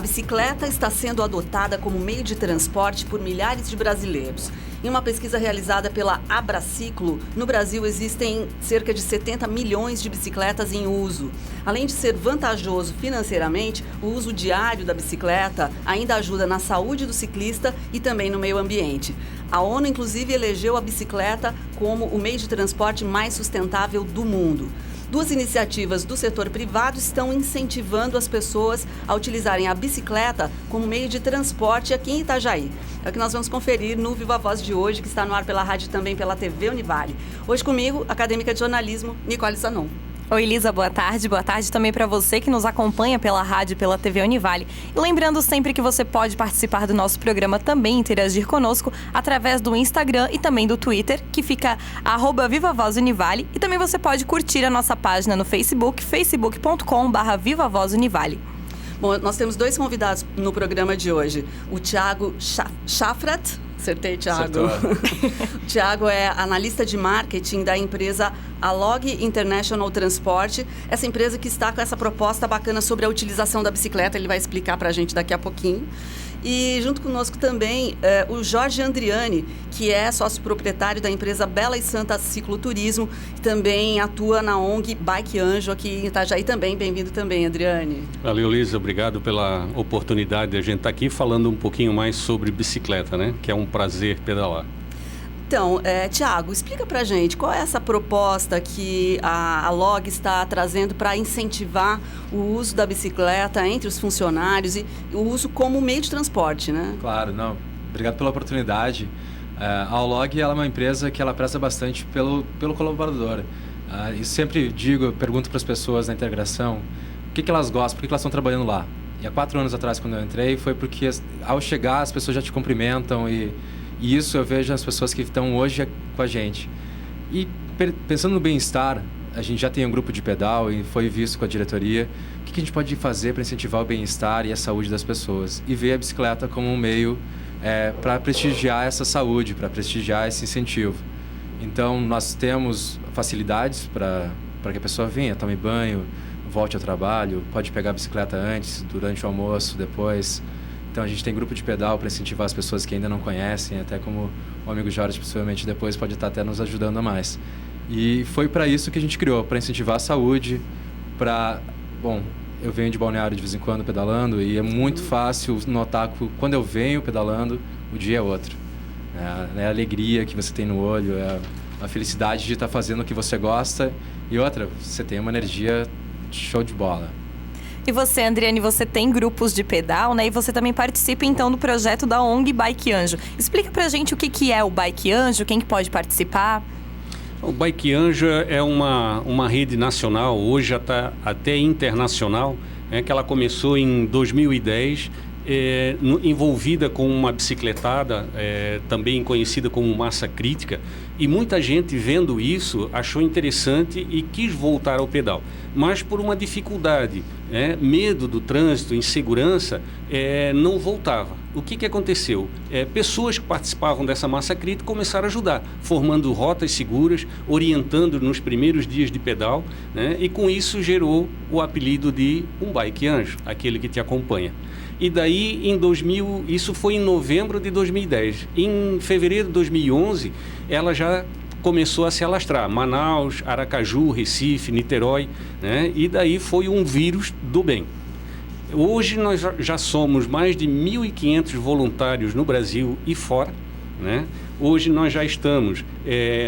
bicicleta está sendo adotada como meio de transporte por milhares de brasileiros. Em uma pesquisa realizada pela Abraciclo, no Brasil existem cerca de 70 milhões de bicicletas em uso. Além de ser vantajoso financeiramente, o uso diário da bicicleta ainda ajuda na saúde do ciclista e também no meio ambiente. A ONU, inclusive, elegeu a bicicleta como o meio de transporte mais sustentável do mundo. Duas iniciativas do setor privado estão incentivando as pessoas a utilizarem a bicicleta como meio de transporte aqui em Itajaí. É o que nós vamos conferir no Viva Voz de hoje, que está no ar pela rádio e também pela TV Univale. Hoje comigo, acadêmica de jornalismo, Nicole Sanon. Oi, Elisa, boa tarde também para você que nos acompanha pela rádio e pela TV Univale. E lembrando sempre que você pode participar do nosso programa também, interagir conosco através do Instagram e também do Twitter, que fica @VivaVozUnivale, e também você pode curtir a nossa página no Facebook, facebook.com/VivaVozUnivale. Bom, nós temos dois convidados no programa de hoje. O Thiago Schafrat. Acertei, Thiago. O Thiago é analista de marketing da empresa Alog International Transport. Essa empresa que está com essa proposta bacana sobre a utilização da bicicleta. Ele vai explicar para a gente daqui a pouquinho. E junto conosco também o Jorge Andriani, que é sócio proprietário da empresa Bela e Santa Cicloturismo, que também atua na ONG Bike Anjo aqui em Itajaí também. Bem-vindo também, Andriani. Valeu, Lisa. Obrigado pela oportunidade de a gente estar aqui falando um pouquinho mais sobre bicicleta, né? Que é um prazer pedalar. Então, Thiago, explica pra gente qual é essa proposta que a Log está trazendo para incentivar o uso da bicicleta entre os funcionários e o uso como meio de transporte, né? Claro, não. Obrigado pela oportunidade. A Log ela é uma empresa que ela preza bastante pelo colaborador. Eu sempre pergunto para as pessoas na integração o que elas gostam, por que elas estão trabalhando lá. E há 4 anos atrás, quando eu entrei, foi porque ao chegar as pessoas já te cumprimentam e isso eu vejo nas pessoas que estão hoje com a gente. E pensando no bem-estar, a gente já tem um grupo de pedal e foi visto com a diretoria. O que a gente pode fazer para incentivar o bem-estar e a saúde das pessoas? E ver a bicicleta como um meio para prestigiar essa saúde, para prestigiar esse incentivo. Então, nós temos facilidades para que a pessoa venha, tome banho, volte ao trabalho, pode pegar a bicicleta antes, durante o almoço, depois. Então, a gente tem grupo de pedal para incentivar as pessoas que ainda não conhecem, até como o amigo Jorge, possivelmente, depois pode estar até nos ajudando a mais. E foi para isso que a gente criou, para incentivar a saúde, Bom, eu venho de Balneário de vez em quando pedalando e é muito fácil notar que quando eu venho pedalando, o dia é outro. É a alegria que você tem no olho, é a felicidade de estar fazendo o que você gosta e outra, você tem uma energia show de bola. E você, Andriane, você tem grupos de pedal, né? E você também participa, então, do projeto da ONG Bike Anjo. Explica pra gente o que é o Bike Anjo, quem que pode participar? O Bike Anjo é uma rede nacional, hoje já está até internacional, que ela começou em 2010, envolvida com uma bicicletada, também conhecida como massa crítica, e muita gente vendo isso achou interessante e quis voltar ao pedal, mas por uma dificuldade, medo do trânsito, insegurança, não voltava. O que aconteceu? Pessoas que participavam dessa massa crítica começaram a ajudar, formando rotas seguras, orientando nos primeiros dias de pedal, e com isso gerou o apelido de um Bike Anjo, aquele que te acompanha. E daí, isso foi em novembro de 2010. Em fevereiro de 2011, ela já começou a se alastrar. Manaus, Aracaju, Recife, Niterói, e daí foi um vírus do bem. Hoje nós já somos mais de 1.500 voluntários no Brasil e fora, Hoje nós já estamos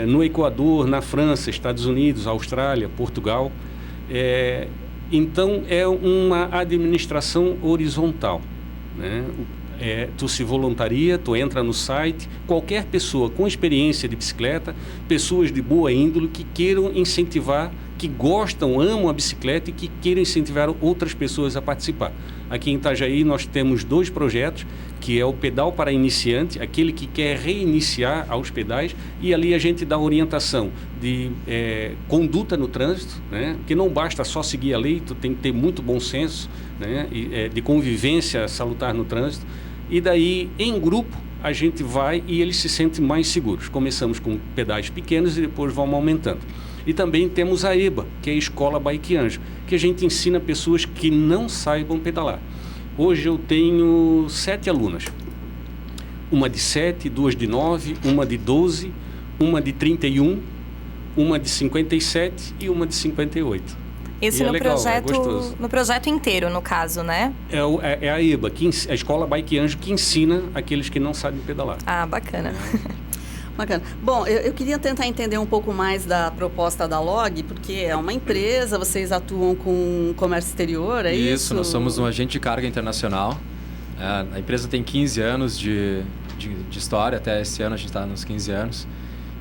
no Equador, na França, Estados Unidos, Austrália, Portugal. Então, é uma administração horizontal, tu se voluntaria, tu entra no site, qualquer pessoa com experiência de bicicleta, pessoas de boa índole que queiram incentivar, que gostam, amam a bicicleta e que queiram incentivar outras pessoas a participar. Aqui em Itajaí nós temos 2 projetos, que é o Pedal para Iniciante, aquele que quer reiniciar aos pedais, e ali a gente dá orientação de conduta no trânsito, que não basta só seguir a lei, tu tem que ter muito bom senso, de convivência salutar no trânsito, e daí em grupo a gente vai e eles se sentem mais seguros. Começamos com pedais pequenos e depois vamos aumentando. E também temos a EBA, que é a Escola Bike Anjo, que a gente ensina pessoas que não saibam pedalar. Hoje eu tenho 7 alunas. Uma de 7, 2 de 9, uma de 12, uma de 31, uma de 57 e uma de 58. Esse no, legal, projeto, no projeto inteiro, no caso, né? É a EBA, a Escola Bike Anjo, que ensina aqueles que não sabem pedalar. Ah, bacana. Bacana. Bom, eu queria tentar entender um pouco mais da proposta da Log, porque é uma empresa, vocês atuam com comércio exterior, é isso? Isso, nós somos um agente de carga internacional. A empresa tem 15 anos de história, até esse ano a gente está nos 15 anos.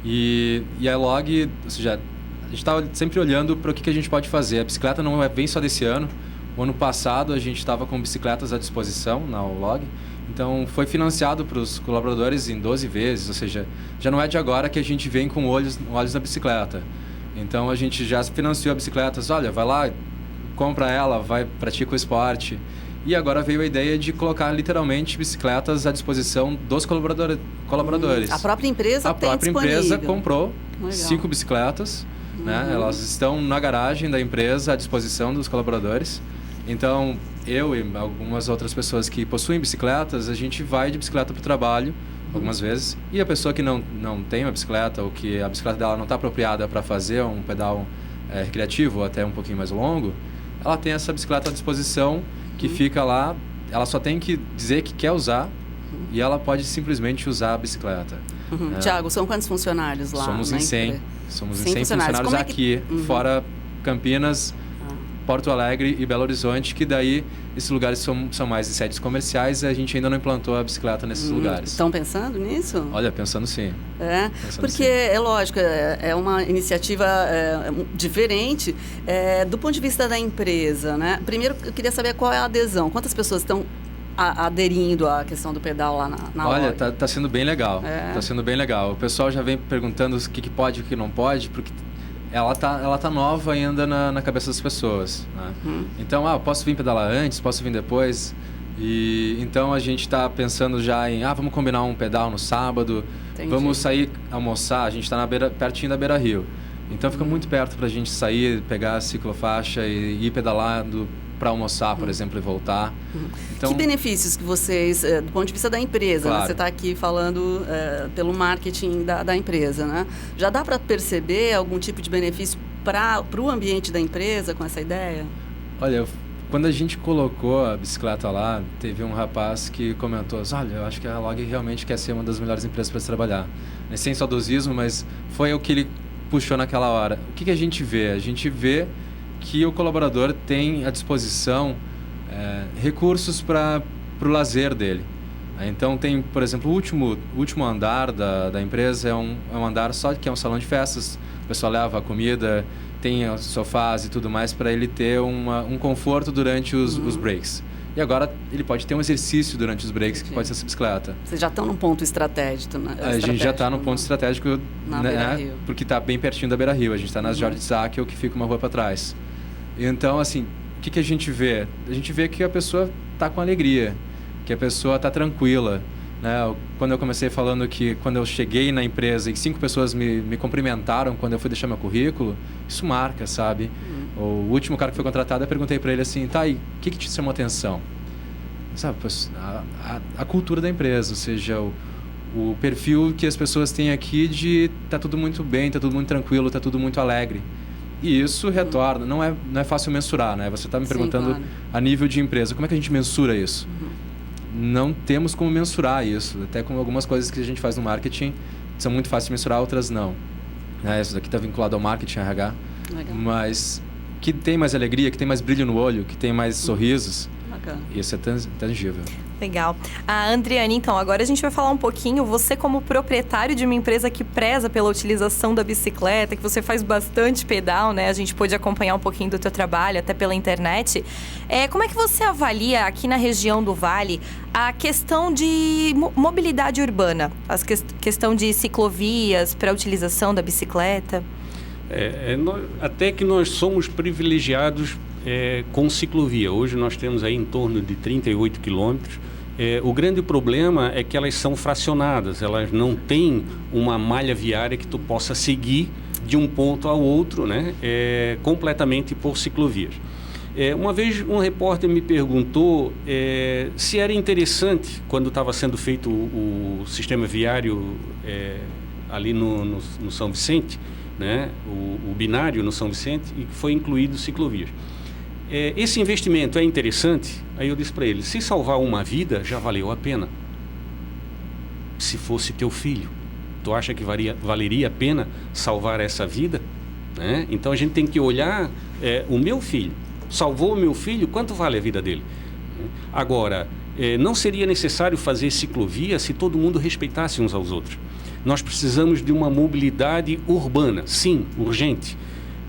E a Log, ou seja, a gente está sempre olhando para o que a gente pode fazer. A bicicleta não vem só desse ano. O ano passado a gente estava com bicicletas à disposição na Log. Então, foi financiado para os colaboradores em 12 vezes, ou seja, já não é de agora que a gente vem com olhos na bicicleta. Então, a gente já financiou a bicicleta, olha, vai lá, compra ela, pratica o esporte. E agora veio a ideia de colocar literalmente bicicletas à disposição dos colaboradores. A própria empresa tem disponível. A própria empresa comprou Legal. 5 bicicletas, né? Elas estão na garagem da empresa à disposição dos colaboradores. Então, eu e algumas outras pessoas que possuem bicicletas, a gente vai de bicicleta para o trabalho, algumas vezes, e a pessoa que não tem uma bicicleta ou que a bicicleta dela não está apropriada para fazer um pedal recreativo ou até um pouquinho mais longo, ela tem essa bicicleta à disposição que fica lá, ela só tem que dizer que quer usar e ela pode simplesmente usar a bicicleta. Tiago, são quantos funcionários lá? Somos em 100. Somos em 100 funcionários que... aqui, fora Campinas, Porto Alegre e Belo Horizonte, que daí esses lugares são mais de sedes comerciais e a gente ainda não implantou a bicicleta nesses lugares. Estão pensando nisso? Olha, pensando sim. Porque sim. É lógico, é uma iniciativa diferente do ponto de vista da empresa, né? Primeiro, eu queria saber qual é a adesão, quantas pessoas estão aderindo à questão do pedal lá na Olha, loja? tá sendo bem legal, tá sendo bem legal. O pessoal já vem perguntando o que pode e o que não pode, porque ela tá nova ainda na cabeça das pessoas, né? Então, posso vir pedalar antes, posso vir depois. E então a gente está pensando já em, vamos combinar um pedal no sábado. Entendi. Vamos sair almoçar, a gente está pertinho da Beira Rio. Então fica muito perto para a gente sair, pegar a ciclofaixa e ir pedalando para almoçar, por exemplo, e voltar. Então, que benefícios que vocês, do ponto de vista da empresa, claro. Né? Você está aqui falando pelo marketing da empresa, né? Já dá para perceber algum tipo de benefício para o ambiente da empresa com essa ideia? Olha, quando a gente colocou a bicicleta lá, teve um rapaz que comentou, olha, eu acho que a Log realmente quer ser uma das melhores empresas para se trabalhar. Sem saudosismo, mas foi o que ele puxou naquela hora. O que a gente vê? A gente vê que o colaborador tem à disposição recursos para o lazer dele. Então tem, por exemplo, o último andar da empresa é um andar só que é um salão de festas. O pessoal leva a comida, tem os sofás e tudo mais para ele ter um conforto durante os breaks. E agora ele pode ter um exercício durante os breaks, que pode ser essa bicicleta. Vocês já estão num ponto estratégico, né? A gente já está no ponto estratégico, né? Porque está bem pertinho da Beira Rio. A gente está nas Jorge Zackel, que fica uma rua para trás. Então, assim, o que a gente vê? A gente vê que a pessoa está com alegria, que a pessoa está tranquila. Né? Quando eu comecei falando que quando eu cheguei na empresa e 5 pessoas me cumprimentaram quando eu fui deixar meu currículo, isso marca, sabe? O último cara que foi contratado, eu perguntei para ele assim, tá, e o que te chamou a atenção? Sabe, a cultura da empresa, ou seja, o perfil que as pessoas têm aqui de tá tudo muito bem, tá tudo muito tranquilo, tá tudo muito alegre. E isso retorna, não é fácil mensurar, né? Você está me perguntando, claro, a nível de empresa, como é que a gente mensura isso? Não temos como mensurar isso, até com algumas coisas que a gente faz no marketing são muito fáceis de mensurar, outras não. Isso daqui está vinculado ao marketing, RH. Legal. Mas que tem mais alegria, que tem mais brilho no olho, que tem mais sorrisos, bacana. Isso é tangível. Legal. Andriane, então, agora a gente vai falar um pouquinho, você como proprietário de uma empresa que preza pela utilização da bicicleta, que você faz bastante pedal, né? A gente pôde acompanhar um pouquinho do teu trabalho, até pela internet. Como é que você avalia aqui na região do Vale a questão de mobilidade urbana, a questão de ciclovias para a utilização da bicicleta? Até que nós somos privilegiados com ciclovia. Hoje nós temos aí em torno de 38 quilômetros. O grande problema é que elas são fracionadas, elas não têm uma malha viária que tu possa seguir de um ponto ao outro, né? Completamente por ciclovias. Uma vez um repórter me perguntou se era interessante, quando estava sendo feito o sistema viário ali no São Vicente, né, o binário no São Vicente, e que foi incluído ciclovias. Esse investimento é interessante? Aí eu disse para ele, se salvar uma vida, já valeu a pena. Se fosse teu filho, tu acha que valeria a pena salvar essa vida? Né? Então a gente tem que olhar, o meu filho, salvou o meu filho, quanto vale a vida dele? Agora, não seria necessário fazer ciclovia se todo mundo respeitasse uns aos outros. Nós precisamos de uma mobilidade urbana, sim, urgente.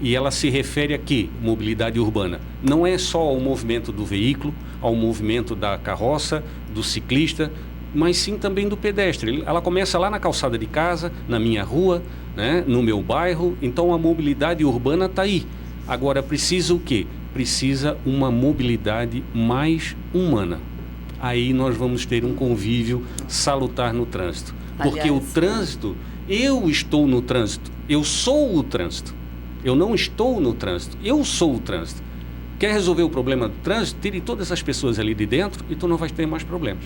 E ela se refere a quê? Mobilidade urbana. Não é só ao movimento do veículo, ao movimento da carroça, do ciclista, mas sim também do pedestre. Ela começa lá na calçada de casa, na minha rua, né, no meu bairro. Então a mobilidade urbana está aí. Agora precisa o quê? Precisa uma mobilidade mais humana. Aí nós vamos ter um convívio salutar no trânsito. Porque o trânsito, eu estou no trânsito, eu sou o trânsito. Eu não estou no trânsito, eu sou o trânsito. Quer resolver o problema do trânsito? Tire todas as pessoas ali de dentro e tu não vai ter mais problemas.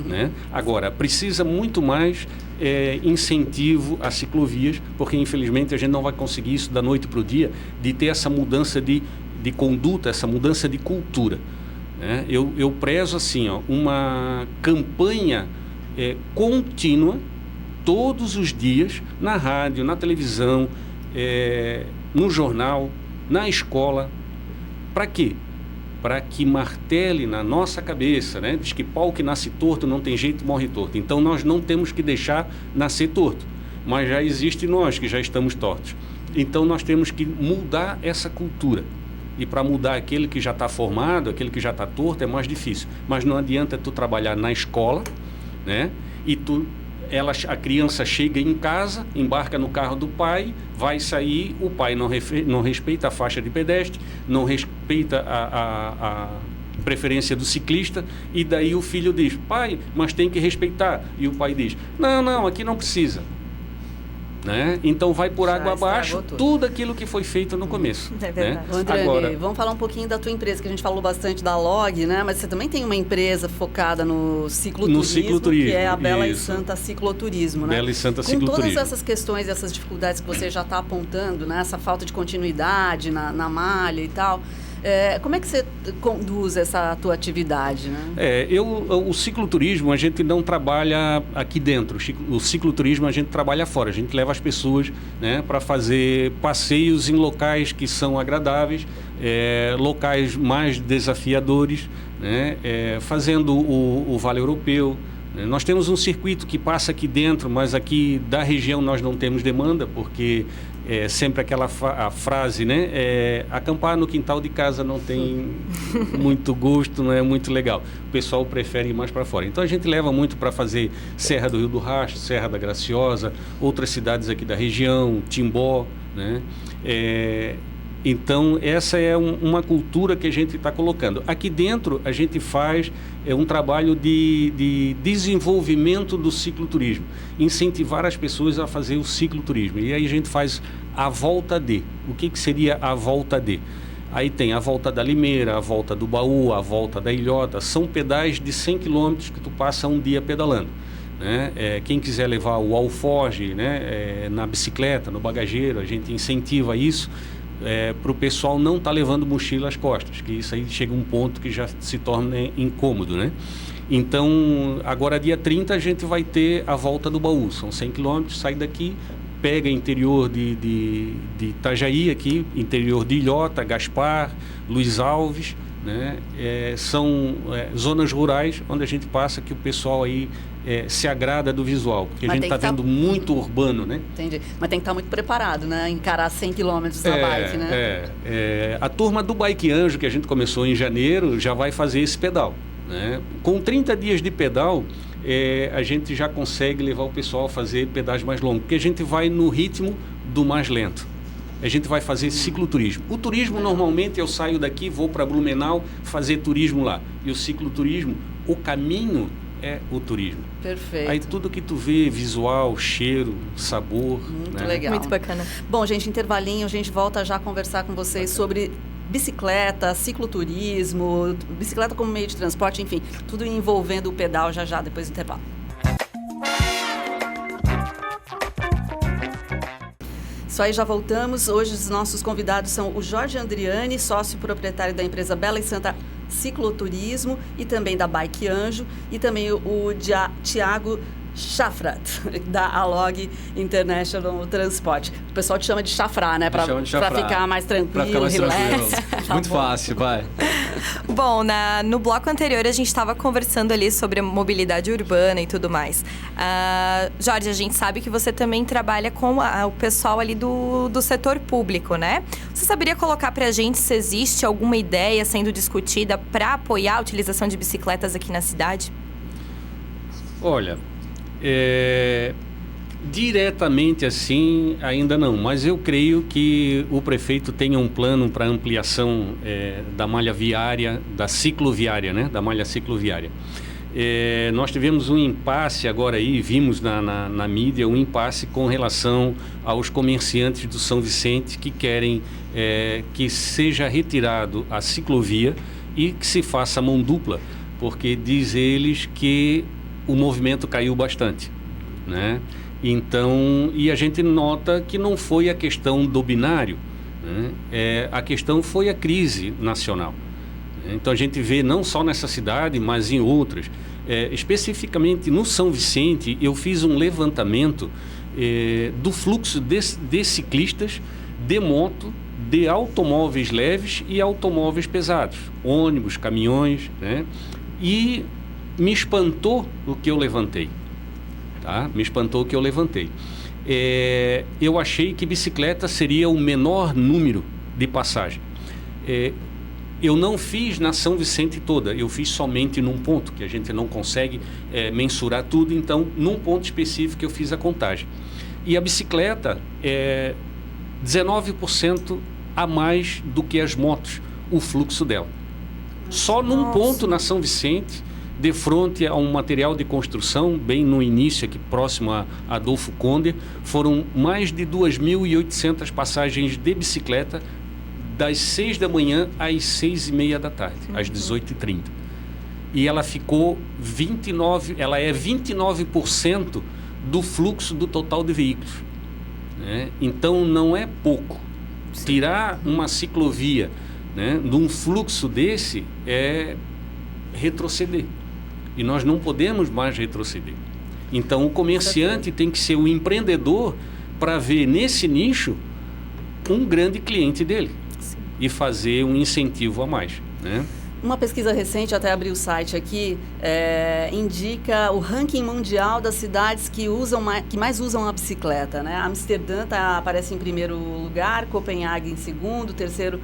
Né? Agora, precisa muito mais incentivo a ciclovias, porque infelizmente a gente não vai conseguir isso da noite para o dia, de ter essa mudança de conduta, essa mudança de cultura. Né? Eu prezo assim, uma campanha contínua, todos os dias, na rádio, na televisão, no jornal, na escola. Para quê? Para que martele na nossa cabeça, né? Diz que pau que nasce torto não tem jeito, morre torto. Então nós não temos que deixar nascer torto, mas já existe nós que já estamos tortos. Então nós temos que mudar essa cultura. E para mudar aquele que já está formado, aquele que já está torto, é mais difícil. Mas não adianta tu trabalhar na escola, né? E a criança chega em casa, embarca no carro do pai, vai sair, o pai não respeita a faixa de pedestre, não respeita a preferência do ciclista, e daí o filho diz, pai, mas tem que respeitar. E o pai diz, não, aqui não precisa. Né? Então vai por água abaixo tudo aquilo que foi feito no começo. É verdade. Né? Andrani, agora, vamos falar um pouquinho da tua empresa, que a gente falou bastante da Log, né? Mas você também tem uma empresa focada no cicloturismo, que é a Bela e Santa Cicloturismo, né? Bela e Santa Cicloturismo. Com todas Cicloturismo. essas questões, essas dificuldades que você já está apontando, né? Essa falta de continuidade na malha e tal, como é que você conduz essa tua atividade, né? O cicloturismo a gente não trabalha aqui dentro. O cicloturismo a gente trabalha fora. A gente leva as pessoas, né, para fazer passeios em locais que são agradáveis, locais mais desafiadores, né, fazendo o Vale Europeu. Nós temos um circuito que passa aqui dentro, mas aqui da região nós não temos demanda, porque sempre aquela frase, né? Acampar no quintal de casa não tem muito gosto, não é muito legal. O pessoal prefere ir mais para fora. Então a gente leva muito para fazer Serra do Rio do Rastro, Serra da Graciosa, outras cidades aqui da região, Timbó, né? Então, essa é uma cultura que a gente está colocando. Aqui dentro, a gente faz um trabalho de desenvolvimento do cicloturismo, incentivar as pessoas a fazer o cicloturismo. E aí a gente faz a volta de. O que seria a volta de? Aí tem a volta da Limeira, a volta do Baú, a volta da Ilhota. São pedais de 100 quilômetros que tu passa um dia pedalando. Né? Quem quiser levar o alforge, né, na bicicleta, no bagageiro, a gente incentiva isso. Para o pessoal não estar levando mochila às costas, que isso aí chega um ponto que já se torna incômodo, né? Então, agora dia 30 a gente vai ter a volta do Baú, são 100 quilômetros, sai daqui, pega interior de Itajaí aqui, interior de Ilhota, Gaspar, Luiz Alves, né? São zonas rurais onde a gente passa que o pessoal aí se agrada do visual, porque a gente está vendo muito urbano, né? Entendi. Mas tem que estar muito preparado, né? Encarar 100 quilômetros da bike, né? A turma do Bike Anjo, que a gente começou em janeiro, já vai fazer esse pedal, né? Com 30 dias de pedal, a gente já consegue levar o pessoal a fazer pedais mais longos, porque a gente vai no ritmo do mais lento. A gente vai fazer cicloturismo. O turismo, normalmente, eu saio daqui, vou para Blumenau fazer turismo lá. E o cicloturismo, o caminho é o turismo. Perfeito. Aí tudo que tu vê, visual, cheiro, sabor. Muito né? legal. Muito bacana. Bom, gente, intervalinho, a gente volta já a conversar com vocês sobre bicicleta, cicloturismo, bicicleta como meio de transporte, enfim, tudo envolvendo o pedal já depois do intervalo. Isso aí, já voltamos. Hoje os nossos convidados são o Jorge Andriani, sócio proprietário da empresa Bela e Santa Cicloturismo e também da Bike Anjo, e também o Thiago Chafrat, da Alog International Transport. O pessoal te chama de chafrar, né? Para ficar mais tranquilo, relax. Muito fácil, vai. Bom, no bloco anterior a gente estava conversando ali sobre a mobilidade urbana e tudo mais. Jorge, a gente sabe que você também trabalha com o pessoal ali do setor público, né? Você saberia colocar pra gente se existe alguma ideia sendo discutida para apoiar a utilização de bicicletas aqui na cidade? Olha, diretamente assim ainda não, mas eu creio que o prefeito tenha um plano para ampliação da malha viária, da cicloviária, né? Da malha cicloviária. Nós tivemos um impasse agora aí, vimos na mídia um impasse com relação aos comerciantes do São Vicente que querem que seja retirado a ciclovia e que se faça mão dupla, porque diz eles que o movimento caiu bastante, né? Então, e a gente nota que não foi a questão do binário, né? A questão foi a crise nacional. Então a gente vê não só nessa cidade, mas em outras. Especificamente no São Vicente, eu fiz um levantamento do fluxo de ciclistas, de moto, de automóveis leves e automóveis pesados, ônibus, caminhões, né? E me espantou o que eu levantei. Tá? Me espantou o que eu levantei. Eu achei que bicicleta seria o menor número de passagem. Eu não fiz na São Vicente toda, eu fiz somente num ponto, que a gente não consegue mensurar tudo, então num ponto específico eu fiz a contagem. E a bicicleta é 19% a mais do que as motos, o fluxo dela. Só num ponto na São Vicente, de frente a um material de construção, bem no início, aqui próximo a Adolfo Conde, foram mais de 2.800 passagens de bicicleta das 6 da manhã às 6h30 da tarde, às 18h30. E ela ficou 29% do fluxo do total de veículos, né? Então não é pouco. Tirar uma ciclovia, né, de um fluxo desse é retroceder. E nós não podemos mais retroceder. Então o comerciante tem que ser o empreendedor para ver nesse nicho um grande cliente dele. Sim. E fazer um incentivo a mais, né? Uma pesquisa recente, até abri o site aqui, indica o ranking mundial das cidades que mais usam a bicicleta, né? Amsterdã aparece em primeiro lugar, Copenhague em segundo, terceiro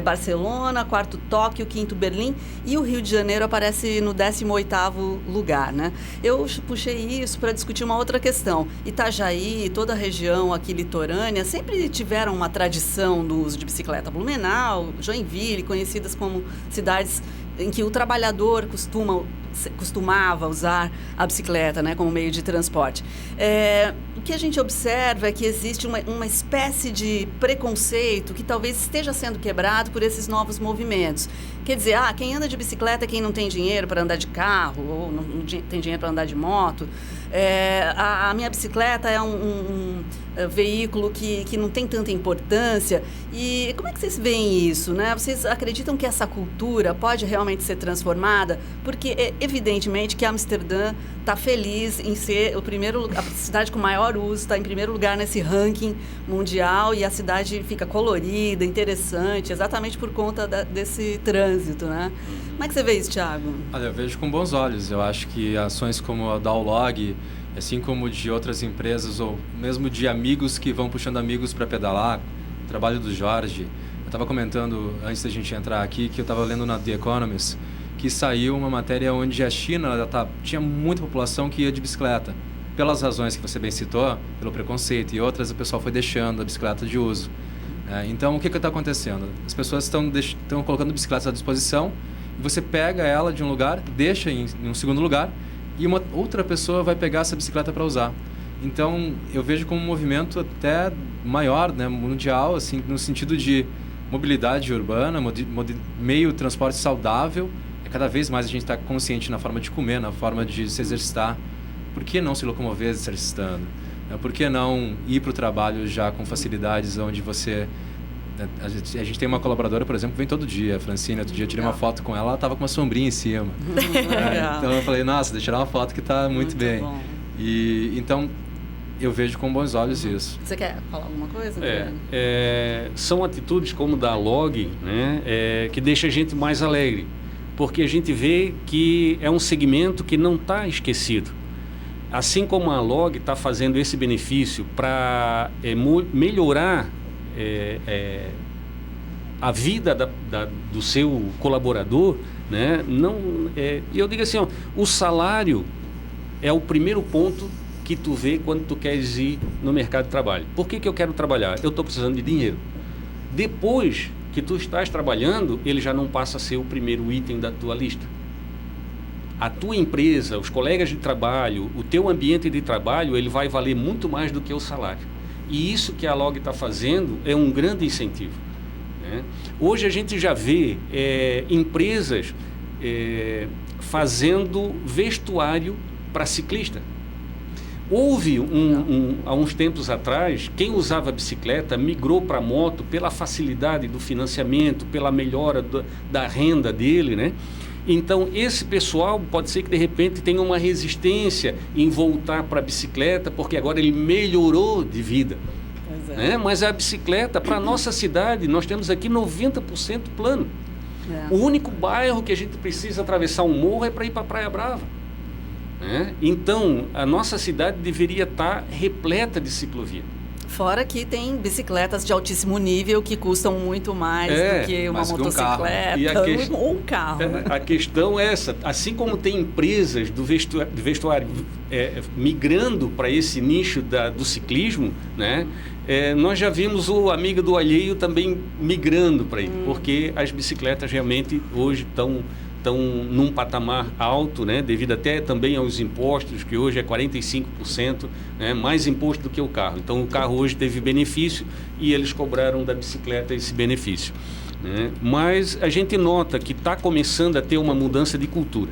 Barcelona, quarto Tóquio, quinto Berlim, e o Rio de Janeiro aparece no 18º lugar, né? Eu puxei isso para discutir uma outra questão. Itajaí, toda a região aqui litorânea, sempre tiveram uma tradição do uso de bicicleta. Blumenau, Joinville, conhecidas como cidades em que o trabalhador costumava usar a bicicleta, né, como meio de transporte. O que a gente observa é que existe uma espécie de preconceito que talvez esteja sendo quebrado por esses novos movimentos. Quer dizer, quem anda de bicicleta é quem não tem dinheiro para andar de carro, ou não tem dinheiro para andar de moto. A minha bicicleta é um veículo que não tem tanta importância. E como é que vocês veem isso, né? Vocês acreditam que essa cultura pode realmente ser transformada? Porque evidentemente que Amsterdã está feliz em ser a cidade com maior uso, está em primeiro lugar nesse ranking mundial, e a cidade fica colorida, interessante, exatamente por conta desse trânsito, né? Como é que você vê isso, Thiago? Olha, eu vejo com bons olhos. Eu acho que ações como a da Alog, assim como de outras empresas, ou mesmo de amigos que vão puxando amigos para pedalar, o trabalho do Jorge. Eu estava comentando, antes da gente entrar aqui, que eu estava lendo na The Economist, que saiu uma matéria onde a China tinha muita população que ia de bicicleta. Pelas razões que você bem citou, pelo preconceito e outras, o pessoal foi deixando a bicicleta de uso. Então, o que está acontecendo? As pessoas estão colocando bicicletas à disposição, e você pega ela de um lugar, deixa em um segundo lugar, e uma outra pessoa vai pegar essa bicicleta para usar. Então, eu vejo como um movimento até maior, né, mundial, assim, no sentido de mobilidade urbana, meio transporte saudável, cada vez mais a gente está consciente na forma de comer, na forma de se exercitar. Por que não se locomover exercitando? Por que não ir para o trabalho já com facilidades onde você... A gente tem uma colaboradora, por exemplo, que vem todo dia, a Francine. Outro dia eu tirei uma foto com ela, ela estava com uma sombrinha em cima. Então eu falei, nossa, deixa eu tirar uma foto que está muito bem. Bom. E então eu vejo com bons olhos isso. Você quer falar alguma coisa? São atitudes como da Log, né, que deixa a gente mais alegre, porque a gente vê que é um segmento que não está esquecido. Assim como a Log está fazendo esse benefício para melhorar a vida do seu colaborador, né? Eu digo assim, o salário é o primeiro ponto que tu vê quando tu queres ir no mercado de trabalho. Por que eu quero trabalhar? Eu estou precisando de dinheiro. Depois que tu estás trabalhando, ele já não passa a ser o primeiro item da tua lista. A tua empresa, os colegas de trabalho, o teu ambiente de trabalho, ele vai valer muito mais do que o salário. E isso que a Log está fazendo é um grande incentivo, né? Hoje a gente já vê empresas fazendo vestuário para ciclista. Houve, há uns tempos atrás, quem usava bicicleta migrou para a moto pela facilidade do financiamento, pela melhora da renda dele, né? Então, esse pessoal pode ser que, de repente, tenha uma resistência em voltar para a bicicleta, porque agora ele melhorou de vida. Né? Mas a bicicleta, para a nossa cidade, nós temos aqui 90% plano. O único bairro que a gente precisa atravessar um morro é para ir para a Praia Brava. Então, a nossa cidade deveria estar repleta de ciclovia. Fora que tem bicicletas de altíssimo nível que custam muito mais do que uma motocicleta ou um carro. A questão é essa. Assim como tem empresas do vestuário migrando para esse nicho do ciclismo, né? Nós já vimos o amigo do alheio também migrando para aí, porque as bicicletas realmente hoje estão num patamar alto, né, devido até também aos impostos, que hoje é 45%, né, mais imposto do que o carro. Então, o carro hoje teve benefício e eles cobraram da bicicleta esse benefício, né? Mas a gente nota que está começando a ter uma mudança de cultura.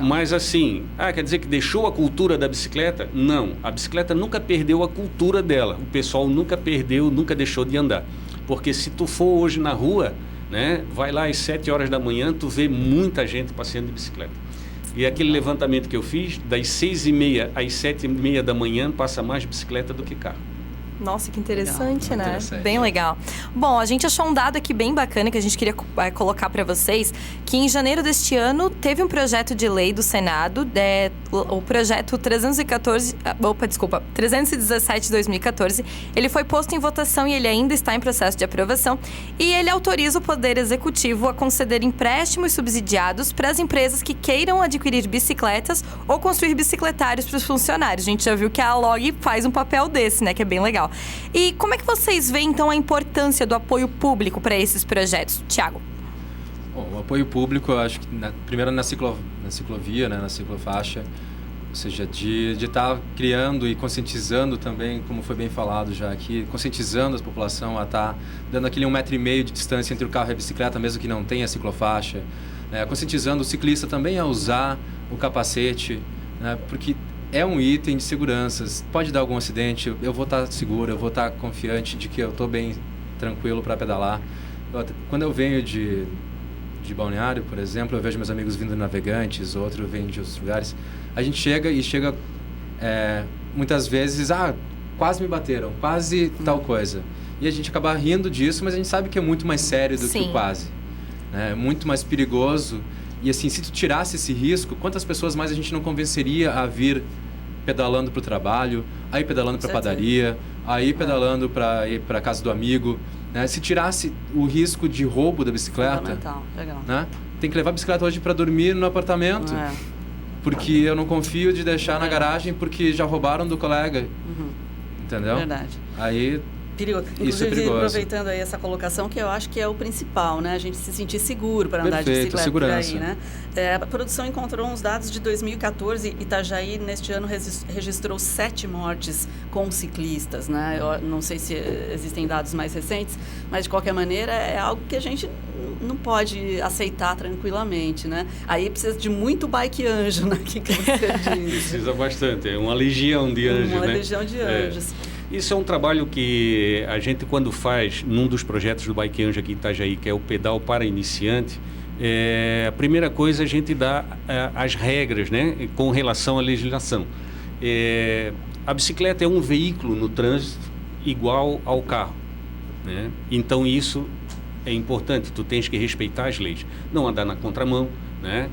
Mas assim, quer dizer que deixou a cultura da bicicleta? Não, a bicicleta nunca perdeu a cultura dela. O pessoal nunca deixou de andar. Porque se tu for hoje na rua, né, vai lá às 7 horas da manhã, tu vê muita gente passeando de bicicleta. E aquele levantamento que eu fiz, das 6h30 às 7h30 da manhã, passa mais bicicleta do que carro. Nossa, que interessante, legal, né? Interessante. Bem legal. Bom, a gente achou um dado aqui bem bacana que a gente queria colocar para vocês, que em janeiro deste ano teve um projeto de lei do Senado, o projeto 317/2014. Ele foi posto em votação e ele ainda está em processo de aprovação. E ele autoriza o Poder Executivo a conceder empréstimos subsidiados para as empresas que queiram adquirir bicicletas ou construir bicicletários para os funcionários. A gente já viu que a Log faz um papel desse, né? Que é bem legal. E como é que vocês veem, então, a importância do apoio público para esses projetos? Tiago? Bom, o apoio público, eu acho que primeiro na ciclovia, né, na ciclofaixa, ou seja, de estar criando e conscientizando também, como foi bem falado já aqui, conscientizando a população a estar dando aquele 1,5 m de distância entre o carro e a bicicleta, mesmo que não tenha ciclofaixa, né, conscientizando o ciclista também a usar o capacete, né, porque é um item de segurança. Pode dar algum acidente, eu vou estar seguro, eu vou estar confiante de que eu estou bem tranquilo para pedalar. Quando eu venho de Balneário, por exemplo, eu vejo meus amigos vindo Navegantes, outro vem de outros lugares. A gente chega muitas vezes, quase me bateram, quase tal coisa. E a gente acaba rindo disso, mas a gente sabe que é muito mais sério do que o quase. Né? É muito mais perigoso. E assim, se tu tirasse esse risco, quantas pessoas mais a gente não convenceria a vir pedalando para o trabalho, aí pedalando para a padaria, aí pedalando para ir para a casa do amigo, né? Se tirasse o risco de roubo da bicicleta, legal. Né? Tem que levar a bicicleta hoje para dormir no apartamento, porque eu não confio de deixar na garagem porque já roubaram do colega, entendeu? Verdade. Aí Perigoso. Isso é Inclusive, perigoso. aproveitando aí essa colocação, que eu acho que é o principal, né? A gente se sentir seguro para andar de bicicleta segurança. por aí, né? A produção encontrou uns dados de 2014, Itajaí, neste ano, registrou 7 mortes com ciclistas, né? Eu não sei se existem dados mais recentes, mas, de qualquer maneira, é algo que a gente não pode aceitar tranquilamente, né? Aí precisa de muito bike anjo, né? Que você diz. Precisa bastante, é uma legião de anjos, né? Uma legião de anjos. Isso é um trabalho que a gente, quando faz num dos projetos do Bike Anjo aqui em Itajaí, que é o pedal para iniciante, a primeira coisa a gente dá as regras, né, com relação à legislação. A bicicleta é um veículo no trânsito igual ao carro, né? Então isso é importante, tu tens que respeitar as leis, não andar na contramão, né?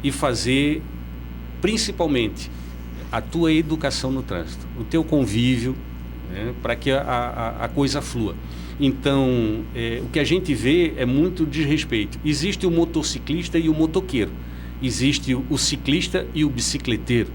E fazer principalmente a tua educação no trânsito, o teu convívio, né, para que a coisa flua. Então, o que a gente vê é muito desrespeito. Existe o motociclista e o motoqueiro. Existe o ciclista e o bicicleteiro.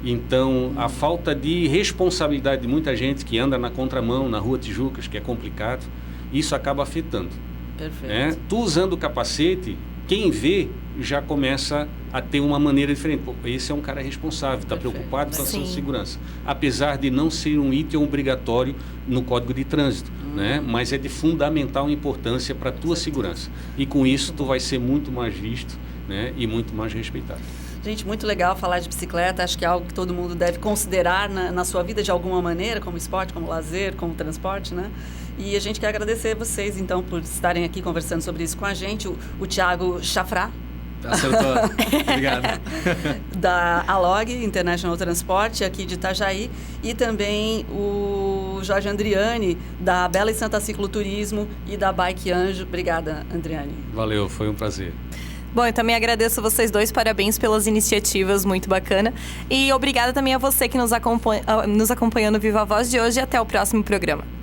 Então, a falta de responsabilidade de muita gente que anda na contramão, na Rua Tijucas, que é complicado, isso acaba afetando. Perfeito. Tu usando o capacete, quem vê já começa a ter uma maneira diferente. Pô, esse é um cara responsável, está preocupado com a sua segurança. Apesar de não ser um item obrigatório no Código de Trânsito, né? Mas é de fundamental importância para a tua segurança. E com isso tu vai ser muito mais visto, né? E muito mais respeitado. Gente, muito legal falar de bicicleta. Acho que é algo que todo mundo deve considerar na sua vida de alguma maneira, como esporte, como lazer, como transporte, né? E a gente quer agradecer vocês, então, por estarem aqui conversando sobre isso com a gente. O Thiago Chafrá. Acertou. Obrigado. Da Alog International Transport, aqui de Itajaí. E também o Jorge Andriani, da Bela e Santa Cicloturismo e da Bike Anjo. Obrigada, Andriani. Valeu, foi um prazer. Bom, eu também agradeço vocês dois, parabéns pelas iniciativas, muito bacana. E obrigada também a você que nos acompanhou no Viva Voz de hoje e até o próximo programa.